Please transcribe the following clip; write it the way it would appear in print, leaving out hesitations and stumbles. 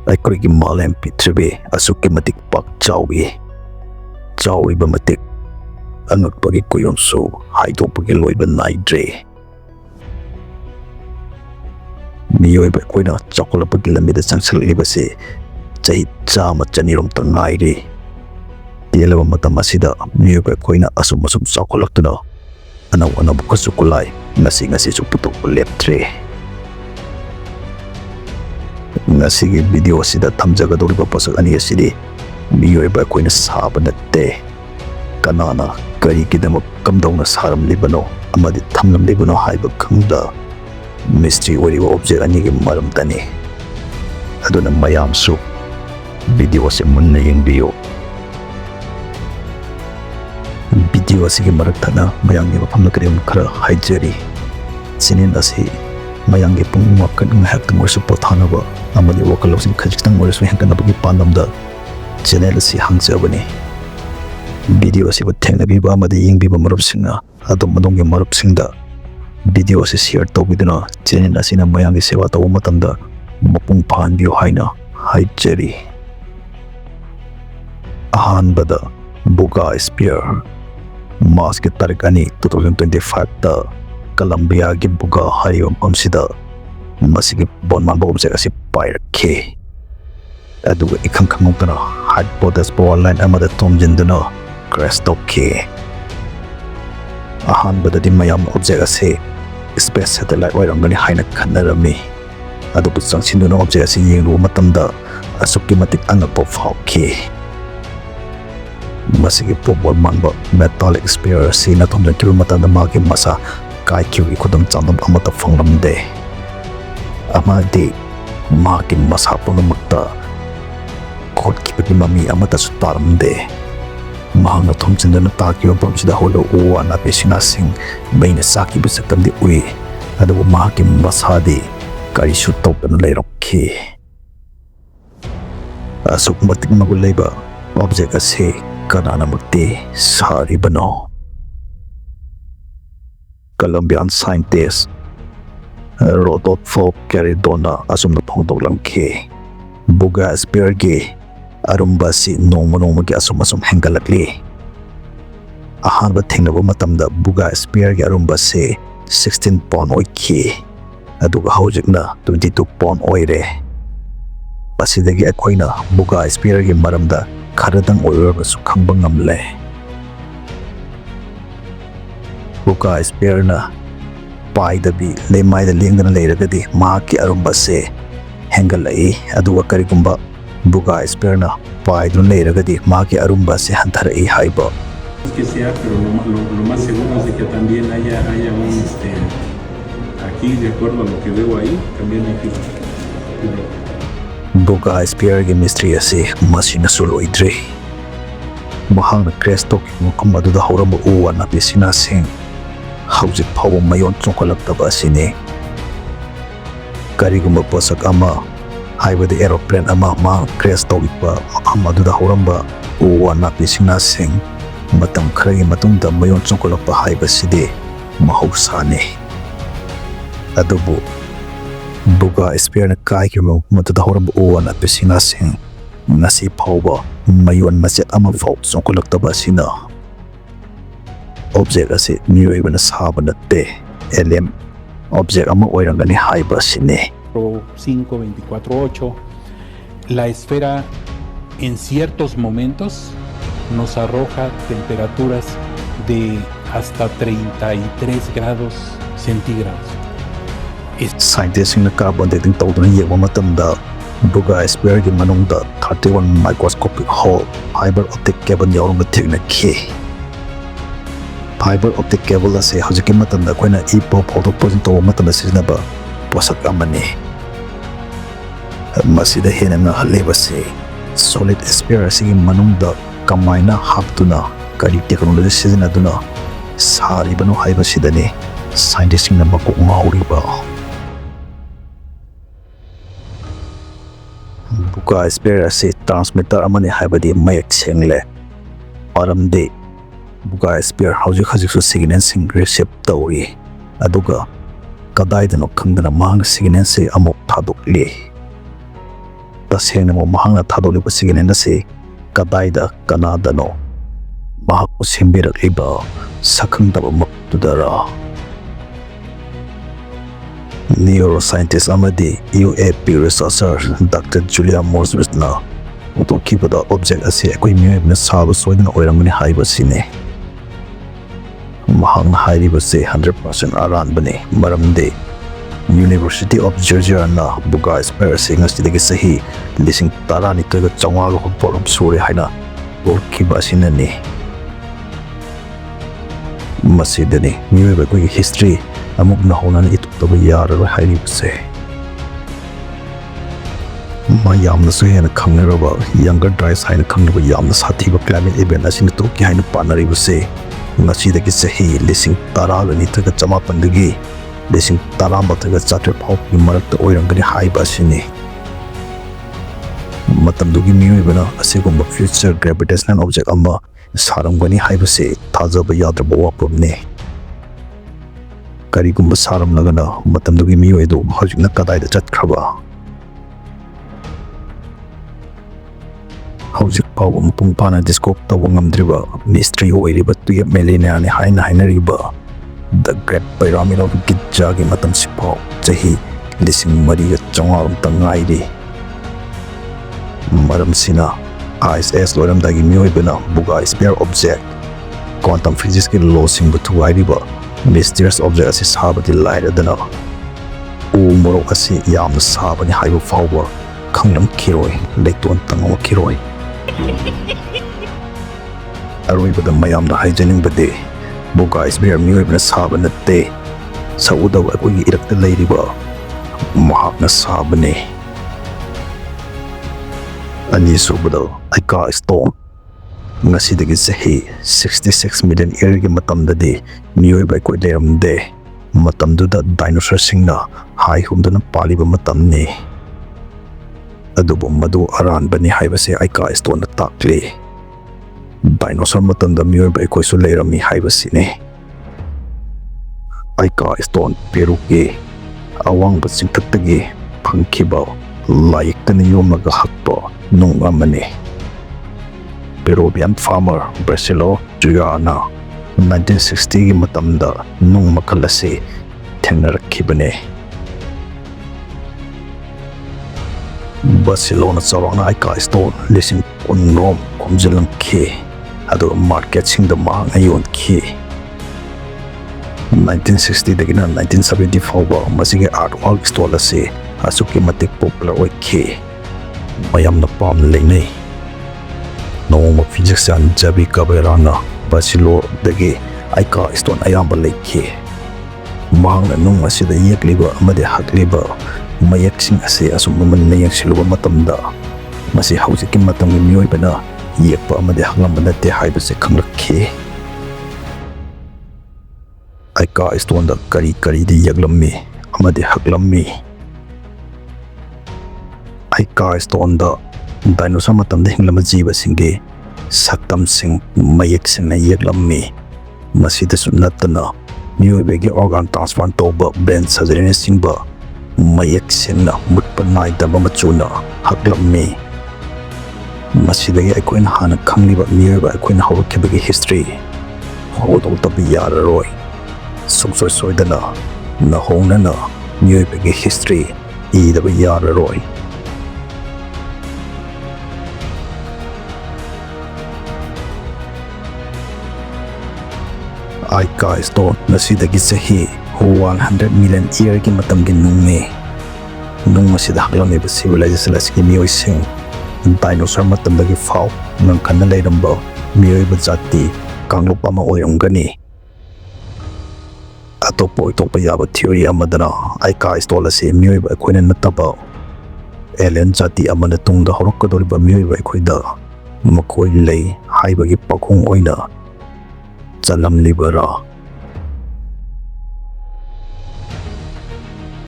ꯑꯩꯈꯣꯏꯒꯤ ꯃꯥꯂꯦꯝ ꯄ꯭ꯔꯤꯊꯤꯕꯤ ꯑꯁꯨꯛꯀꯤ ꯃꯇꯤꯛ ꯄꯥꯛ ꯆꯥꯎꯏ, ꯆꯥꯎꯔꯤꯕ ꯃꯇꯤꯛ ꯑꯉꯛꯄꯒꯤ ꯀꯨꯌꯣꯟꯁꯨ ꯍꯥꯏꯗꯣꯛꯄꯒꯤ ꯂꯣꯏꯕ ꯅꯥꯏꯗ꯭ꯔꯦ꯫ ꯃꯤꯑꯣꯏꯕ ꯑꯩꯈꯣꯏꯅ ꯆꯥꯎꯈꯠꯂꯛꯄꯒꯤ ꯂꯝꯕꯤꯗ ꯆꯪꯁꯤꯜꯂꯛꯂꯤꯕꯁꯤ ꯆꯍꯤ 100-200ꯇ ꯉꯥꯏꯔꯤ꯫ ꯇꯦꯜꯂꯕ ꯃꯇꯝ ꯑꯁꯤꯗ ꯃꯤꯑꯣꯏꯕ ꯑꯩꯈꯣꯏꯅ ꯑꯁꯨꯝ ꯆꯥꯎꯈꯠꯂꯛꯇꯨꯅ ꯑꯅꯧ-ꯑꯅꯧꯕ ꯈꯨꯠꯁꯨ ꯈꯨꯠꯂꯥꯏ ꯉꯁꯤꯁꯨ ꯄꯨꯊꯣꯛꯄ ꯂꯦꯞꯇ꯭ꯔꯦ꯫ ꯉꯁꯤꯒꯤ ꯚꯤꯗꯤꯑꯣ ꯑꯁꯤꯗ ꯊꯝꯖꯒꯗꯧꯔꯤꯕ ꯄꯣꯠꯁꯛ ꯑꯅꯤ ꯑꯁꯤꯗꯤ ꯃꯤꯑꯣꯏꯕ ꯑꯩꯈꯣꯏꯅ ꯁꯥꯕ ꯅꯠꯇꯦ꯫ ꯀꯅꯥꯅ ꯀꯔꯤꯒꯤꯗꯃꯛ ꯀꯝꯗꯧꯅ ꯁꯥꯔꯝꯂꯤꯕꯅꯣ ꯑꯃꯗꯤ ꯊꯝꯂꯝꯂꯤꯕꯅꯣ ꯍꯥꯏꯕ ꯈꯪꯗ ꯃꯤꯁꯇ꯭ꯔꯤ ꯑꯣꯏꯔꯤꯕ ꯑꯣꯕꯖꯦꯛ ꯑꯅꯤꯒꯤ ꯃꯔꯝꯗꯅꯤ꯫ ꯑꯗꯨꯅ ꯃꯌꯥꯝꯁꯨ ꯚꯤꯗꯤꯑꯣ ꯑꯁꯤ ꯃꯨꯟꯅ ꯌꯦꯡꯕꯤꯌꯨ꯫ ꯚꯤꯗꯤꯑꯣ ꯑꯁꯤꯒꯤ ꯃꯔꯛ ꯊꯠꯅ ꯃꯌꯥꯝꯒꯤ ꯃꯐꯝꯗ ꯀꯔꯤꯒꯨꯝꯕ ꯈꯔ ꯍꯥꯏꯖꯔꯤ꯫ ꯆꯦꯅꯦꯜ ꯑꯁꯤ ꯃꯌꯥꯝꯒꯤ ꯄꯨꯛꯅꯤꯡ ꯋꯥꯈꯜ ꯉꯥꯏꯍꯥꯛꯇꯪ ꯑꯣꯏꯔꯁꯨ ꯄꯣꯊꯥꯅꯕ ꯑꯃꯗꯤ ꯋꯥꯈꯜ ꯂꯧꯁꯤꯡ ꯈꯖꯤꯛꯇꯪ ꯑꯣꯏꯔꯁꯨ ꯍꯦꯟꯒꯠꯅꯕꯒꯤ ꯄꯥꯟꯗꯝꯗ ꯆꯦꯅꯦꯜ ꯑꯁꯤ ꯍꯥꯡꯖꯕꯅꯤ꯫ ꯚꯤꯗꯤꯑꯣ ꯑꯁꯤꯕꯨ ꯊꯦꯡꯅꯕꯤꯕ ꯑꯃꯗꯤ ꯌꯦꯡꯕꯤꯕ ꯃꯔꯨꯞꯁꯤꯡꯅ ꯑꯗꯣꯝꯒꯤ ꯃꯔꯨꯞꯁꯤꯡꯗ ꯚꯤꯗꯤꯑꯣ ꯑꯁꯤ ꯁꯤꯌꯔ ꯇꯧꯕꯤꯗꯨꯅ ꯆꯦꯅꯦꯜ ꯑꯁꯤꯅ ꯃꯌꯥꯝꯒꯤ ꯁꯦꯕꯥ ꯇꯧꯕ ꯃꯇꯝꯗ ꯃꯄꯨꯡ ꯐꯥꯍꯟꯕꯤꯌꯨ ꯍꯥꯏꯅ ꯍꯥꯏꯖꯔꯤ꯫ ꯑꯍꯥꯟꯕꯗ ꯕꯨꯒꯥ ꯁ꯭ꯐꯤꯌꯔ꯫ ꯃꯥꯔꯆꯀꯤ ꯇꯥꯔꯤꯛ 2, 2025ꯇ ꯀꯂꯝꯕꯤꯌꯥꯒꯤ ꯕꯨꯒꯥ ꯍꯥꯏꯔꯤꯕ ꯃꯐꯝꯁꯤꯗ ꯃꯁꯤꯒꯤ ꯕꯣꯟ ꯃꯥꯟꯕ ꯑꯣꯕꯖꯦꯛ ꯑꯁꯤ ꯄꯥꯏꯔꯛꯈꯤ꯫ ꯑꯗꯨꯒ ꯏꯈꯪ ꯈꯪꯍꯧꯗꯅ ꯍꯥꯏꯗ꯭ꯔꯣꯄꯣꯇꯦꯁ ꯄꯥꯋꯔ ꯂꯥꯏꯟ ꯑꯃꯗ ꯊꯣꯝꯖꯤꯟꯗꯨꯅ ꯀ꯭ꯔꯦꯁ ꯇꯧꯈꯤ꯫ ꯑꯍꯥꯟꯕꯗꯗꯤ ꯃꯌꯥꯝꯅ ꯑꯣꯕꯖꯦꯛ ꯑꯁꯤ ꯁ꯭ꯄꯦꯁ ꯁꯦꯇꯦꯂꯥꯏꯠ ꯑꯣꯏꯔꯝꯒꯅꯤ ꯍꯥꯏꯅ ꯈꯟꯅꯔꯝꯃꯤ꯫ ꯑꯗꯨꯕꯨ ꯆꯪꯁꯤꯟꯗꯨꯅ ꯑꯣꯕꯖꯦꯛ ꯑꯁꯤ ꯌꯦꯡꯂꯨꯕ ꯃꯇꯝꯗ ꯑꯁꯨꯛꯀꯤ ꯃꯇꯤꯛ ꯑꯉꯛꯄ ꯐꯥꯎꯈꯤ꯫ ꯃꯁꯤꯒꯤ ꯐꯨꯠꯕꯣꯜ ꯃꯥꯟꯕ ꯃꯦꯇꯥꯂꯤꯛ ꯁ꯭ꯐꯤꯌꯔ ꯑꯁꯤꯅ ꯊꯣꯝꯖꯤꯟꯈꯤꯕ ꯃꯇꯝꯗ ꯃꯥꯒꯤ ꯃꯁꯥ ꯀꯥꯏꯈꯤꯕꯒꯤ ꯈꯨꯗꯝ-ꯆꯥꯗꯝ ꯑꯃꯠꯇ ꯐꯪꯂꯝꯗꯦ꯫ ꯑꯃꯗꯤ ꯃꯍꯥꯛꯀꯤ ꯃꯁꯥ ꯄꯨꯝꯅꯃꯛꯇ ꯈꯣꯠꯈꯤꯕꯒꯤ ꯃꯃꯤ ꯑꯃꯠꯇꯁꯨ ꯇꯥꯔꯝꯗꯦ꯫ ꯃꯍꯥꯛꯅ ꯊꯣꯝꯖꯤꯟꯗꯨꯅ ꯇꯥꯈꯤꯕ ꯃꯐꯝꯁꯤꯗ ꯍꯧꯔꯤꯕ ꯎ ꯋꯥ ꯅꯥꯄꯤ ꯁꯤꯡꯅꯥꯁꯤꯡ ꯃꯩꯅ ꯆꯥꯛꯈꯤꯕ ꯁꯛꯇꯝꯗꯤ ꯎꯏ, ꯑꯗꯨꯕꯨ ꯃꯍꯥꯛꯀꯤ ꯃꯁꯥꯗꯤ ꯀꯔꯤꯁꯨ ꯇꯧꯗꯅ ꯂꯩꯔꯝꯈꯤ꯫ ꯑꯁꯨꯛ ꯃꯇꯤꯛ ꯃꯒꯨꯟ ꯂꯩꯕ ꯑꯣꯕꯖꯦꯛ ꯑꯁꯤ ꯀꯅꯥꯅꯃꯛꯇꯤ ꯁꯥꯔꯤꯕꯅꯣ? ꯀꯂꯝꯕꯤꯌꯥꯟ ꯁꯥꯏꯟꯇꯤꯁꯠ ꯔꯣꯗꯣꯜꯐꯣ ꯀꯦꯔꯤꯗꯣꯅ ꯑꯁꯨꯝꯅ ꯐꯣꯡꯗꯣꯛꯂꯝꯈꯤ꯫ ꯕꯨꯒꯥ ꯁ꯭ꯐꯤꯌꯔꯒꯤ ꯑꯔꯨꯝꯕ ꯑꯁꯤ ꯅꯣꯡꯃ-ꯅꯣꯡꯃꯒꯤ ꯑꯁꯨꯝ ꯍꯦꯟꯒꯠꯂꯛꯂꯤ꯫ ꯑꯍꯥꯟꯕ ꯊꯦꯡꯅꯕ ꯃꯇꯝꯗ ꯕꯨꯒꯥ ꯁ꯭ꯐꯤꯌꯔꯒꯤ ꯑꯔꯨꯝꯕ ꯑꯁꯤ 16 ꯄꯥꯎꯟꯗ ꯑꯣꯏꯈꯤ, ꯑꯗꯨꯒ ꯍꯧꯖꯤꯛꯅ 22 ꯄꯥꯎꯟꯗ ꯑꯣꯏꯔꯦ꯫ ꯃꯁꯤꯗꯒꯤ ꯑꯩꯈꯣꯏꯅ ꯕꯨꯒꯥ ꯁ꯭ꯐꯤꯌꯔꯒꯤ ꯃꯔꯝꯗ ꯈꯔꯗꯪ ꯑꯣꯏꯔꯕꯁꯨ ꯈꯪꯕ ꯉꯝꯂꯦ꯫ ꯕꯨꯒꯥ ꯁ꯭ꯐꯤꯌꯔꯅ ꯄꯥꯏꯗꯕꯤ ꯂꯩꯃꯥꯏꯗ ꯂꯦꯡꯗꯅ ꯂꯩꯔꯒꯗꯤ ꯃꯍꯥꯛꯀꯤ ꯑꯔꯨꯝꯕ ꯑꯁꯤ ꯍꯦꯟꯒꯠꯂꯛꯏ, ꯑꯗꯨꯒ ꯀꯔꯤꯒꯨꯝꯕ ꯕꯨꯒꯥ ꯁ꯭ꯐꯤꯌꯔꯅ paidun leiragadi maki arumba se hantarai haiba. Que sea, pero lo más seguro es de que también haya un aquí, de acuerdo a lo que veo ahí, también hay fibra. Buga Spheres mystery ase masina soloidre. Mahang Cresto Muhammadu the Horamba O and Apisina sing. How's it power mayon chocolate tabasine? Kariguma Posakama. I with the aeroplane ama Cresto Muhammadu the Horamba O and Apisina sing. Matam Kray Matunda mayon chocolate Haiba Side Mahosane Adobo Buga Spheres na Kaikiro Matu the Horamba O and Apisina sing. Nasi Pauba mayon maset ama fault sa kolekta sina. Object ase Meoibana Saba Nattaba LM object ama oirangani haiba sine. 5.24.8 la esfera en ciertos momentos nos arroja temperaturas de hasta 33 grados centígrados. Scientists in carbon dating tawduna yegma matamda Buga Spheres gi manungda 31 microscopic hole fiber optic cable yawrung thikna ki. Fiber optic cable ase hojiki matamda koina ipo photo posing to matamda siznaba posak amani. Masida hena na haleba se solid spheres gi manungda kamaina haptuna kari technology siznaduna sari banu haiba sidani scientists na makok ngawriba. Buga Spheres se transmitter amani haibadi mayak sengle aramde Buga Spheres hauji su signal sing receive tawri aduga kadai dano khangdana mang signal se amok thadukli Tasengna mahangna thadoliba siginen asi kadaida kanadano mahakku sembirakiba sakhangdaba maktudara. Neuroscientist amadi UAP researcher Dr. Julia Morswisna utokibada object asi Eikhoi Meoibana Saba soidana oiramgani haibasine. Mahangna hairibase 100% aranbane maramde University of Georgia na Buga Spheres ngasidagi sahi lising tarani taga chawanga hokporam suri haina urkiba sinani. Masidani Meoibana koi history amuk nahonan itutaba yararoi hairibase. Mayamna su hena khangnaraba younger dries haina khangnaba yamna sathiba climate event asina toki haina panaribase. Ngasidagi sahi lising taraga nitaga chamapandagi lising taramataga chatre phawki marakta oirangani haiba asini. Matamdugi Meoibana asigumba future gravitational object ama saramgani haibase thajaba yadraba wapamne. Karigumba saramlagana matamdugi Meoido hojikna kadaida chatkraba. Hojik pawba mapung pana discope tawba ngamdriba mystery oiriba tuyap millenniani hainariba The Great Pyramid of Gizagi matam sipaw chahi lising mariga chawang tangairi. Maram sina ISS loiramdagi Meoibana Buga Spheres object quantum physics ki law singbu thuairiba mysterious object asi sabadi lairadana morok asi yamna sabani haibu fawba khanglam khiroi leiton tangwa khiroi. Aroibada mayamna haijaningbade Buga Spheres Meoibana Saba natte saudaba Eikhoi irakta leiriba mahakna sabane. Anisubada Ica Stone ngasidagi sahi 66 million yeargi matamdadi Meoibana Eikhoi leiramde matamduda dinosaur singna hai humdana paliba matamni. Adubu madu aranbani haibase Ica Stone na takli. Dinosaur matamda Meoibana Eikhoi su leirami haibasine. Ica Stone Peru ki awangba singtaktagi phangkiba laiktana yomaga hakpa nung amani. Peruvian farmer Brasilo Juliana 1960 gi matamda nung makalasi thengnarakibane. Barcelona chawrangna Ica Stone lising kunrom khomjalangki adu market singda mahang ayon ki. 1960 dagina 1970 fawba masigi artwork stall ase asuki matik popular oiki mayamna pam leinai. Nongma physics and jabi kaberana Barcelona dagi Ica Stone ayamba leiki. Mahangna nung asida yekliba amade hakliba mayaksing ase asumman nayak siluba matamda masi hausiki matamgi Meoibana yekpa amade hangamba natte haibase khanglakki. Ica Stone da kari di yaglammi amade haklammi. Ica Stone da dinosaur matamda hinglama jiba singi saktam sing mayak sing na yaglammi. Masida sunatana Meoibana organ transplant toba brain surgery singba mayak sing na mutpa naidaba machuna haklammi. Masidagi Eikhoi hana khangliba Meoibana Eikhoi hawakibagi history hodoktabi yararoi. Songsoi soidana nahongnana Meoibana history idaba yararoi. Ica Stone nasidagi sahi 100 million year ki matamgi nungni. Nung masida haklamiba civilization asigi Meoising dinosaur matamdagi faw ngangkana leiramba Meoibana jati kanglop ama oiramgani. Atokpa yaba theory amadana Ica Stone ase Meoibana Eikhoi nattaba alien jati amana tungda horokkadoriba Meoibana Eikhoi da makhoi lei haibagi pakhung oina chalamlibara